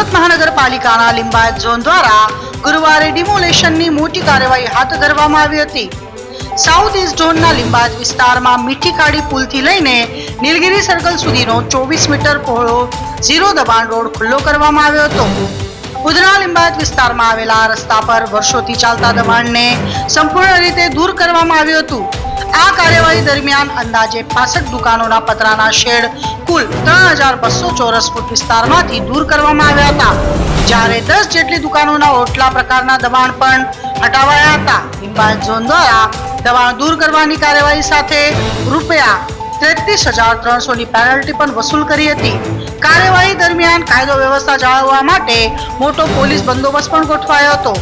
સુરત મહાનગરપાલિકાના લિંબાયત ઝોન દ્વારા ગુરુવારે ડિમોલેશનની મોટી કાર્યવાહી હાથ ધરવામાં આવી હતી। સાઉથ ઈસ્ટ ઝોનના લિંબાયત વિસ્તારમાં મીઠી ખાડી પુલથી લઈને નીલગિરી સર્કલ સુધીનો 24 મીટર પહોળો ઝીરો દબાણ રોડ ખુલ્લો કરવામાં આવ્યો હતો। ઉધના લિંબાયત વિસ્તારમાં આવેલા આ રસ્તા પર વર્ષોથી ચાલતા દબાણને સંપૂર્ણ રીતે દૂર કરવામાં આવ્યું હતું। આ કાર્યવાહી દરમિયાન અંદાજે 65 દુકાનોના પતરાના શેડ કુલ 3200 ચોરસ ફૂટ વિસ્તારમાંથી દૂર કરવામાં આવ્યા હતા, જ્યારે 10 જેટલી દુકાનોના ઓટલા પ્રકારના દબાણ પણ હટાવાયા હતા। લિંબાયત ઝોન દ્વારા દબાણ દૂર કરવાની કાર્યવાહી સાથે રૂપિયા 33,300 ની પેનલ્ટી પણ વસૂલ કરી હતી। કાર્યવાહી દરમિયાન કાયદો વ્યવસ્થા જાળવવા માટે મોટો પોલીસ બંદોબસ્ત પણ ગોઠવાયો હતો।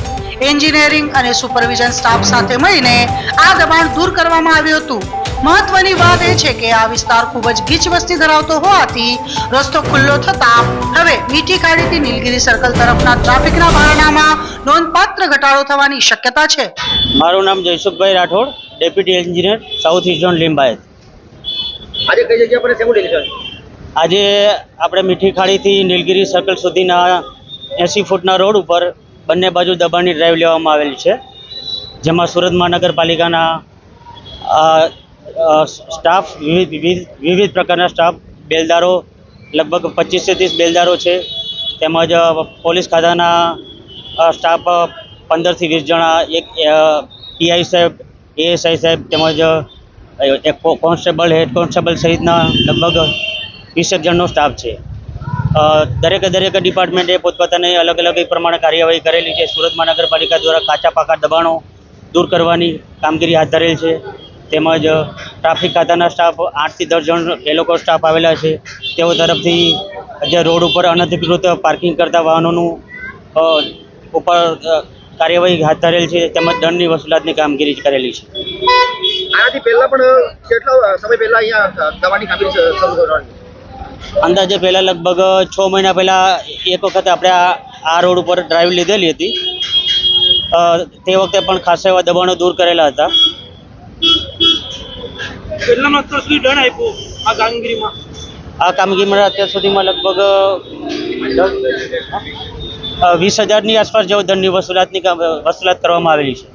એન્જિનિયરિંગ અને સુપરવિઝન સ્ટાફ સાથે મળીને આ દબાણ દૂર કરવામાં આવ્યું હતું। મહત્વની વાત એ છે કે આ વિસ્તાર ખૂબ જ ગીચ વસ્તી ધરાવતો હોવાથી રસ્તો ખુલ્લો થતા હવે મીઠી ખાડીથી નીલગિરી સર્કલ તરફના ટ્રાફિકના ભારણામાં નોંધપાત્ર ઘટાડો થવાની શક્યતા છે। મારું નામ Jaysukhbhai Rathod, deputy engineer, south East zone Limbayat. આજે કઈ જગ્યા પર શેનું ડિલિશન? આજે આપણે મીઠી ખાડીથી નીલગિરી સર્કલ સુધીના 80 ફૂટના રોડ ઉપર બંને બાજુ દબાણની ડ્રાઈવ લેવામાં આવેલી છે, જેમાં સુરત મહાનગરપાલિકાના સ્ટાફ વિવિધ પ્રકારના સ્ટાફ બેલદારો લગભગ 25 થી 30 બેલદારો છે, તેમજ પોલીસ ખાતાના સ્ટાફ 15 થી 20 જણા, એક પીઆઈ સાહેબ, એએસઆઈ સાહેબ તેમજ એક કોન્સ્ટેબલ, હેડ કોન્સ્ટેબલ સહિતના લગભગ 20 જણનો સ્ટાફ છે। દરેક ડિપાર્ટમેન્ટે પોતપોતાની અલગ અલગ એ પ્રમાણે કાર્યવાહી કરેલી છે। સુરત મહાનગરપાલિકા દ્વારા કાચા પાકા દબાણો દૂર કરવાની કામગીરી હાથ ધરેલ છે, તેમજ ટ્રાફિક ખાતાના સ્ટાફ 8 થી 10 જણ એ લોકો સ્ટાફ આવેલા છે। તેઓ તરફથી જે રોડ ઉપર અનધિકૃત પાર્કિંગ કરતા વાહનોનું ઉપર કાર્યવાહી હાથ ધરેલ છે, તેમજ દંડની વસૂલાતની કામગીરી કરેલી છે। આનાથી પહેલા પણ કેટલો સમય પહેલા અહીંયા દબાણની કામગીરી શરૂ કરવાની? અંદાજે પહેલાં લગભગ 6 મહિના પહેલાં એક વખત આપણે આ રોડ ઉપર ડ્રાઈવ લીધેલી હતી, તે વખતે પણ ખાસ એવા દબાણો દૂર કરેલા હતા। કેટલાનો અત્યાર સુધી દંડ આપ્યો આ કામગીરીમાં? આ કામગીરીમાં અત્યાર સુધીમાં લગભગ 20,000ની આસપાસ જેવો દંડની વસૂલાત કરવામાં આવેલી છે।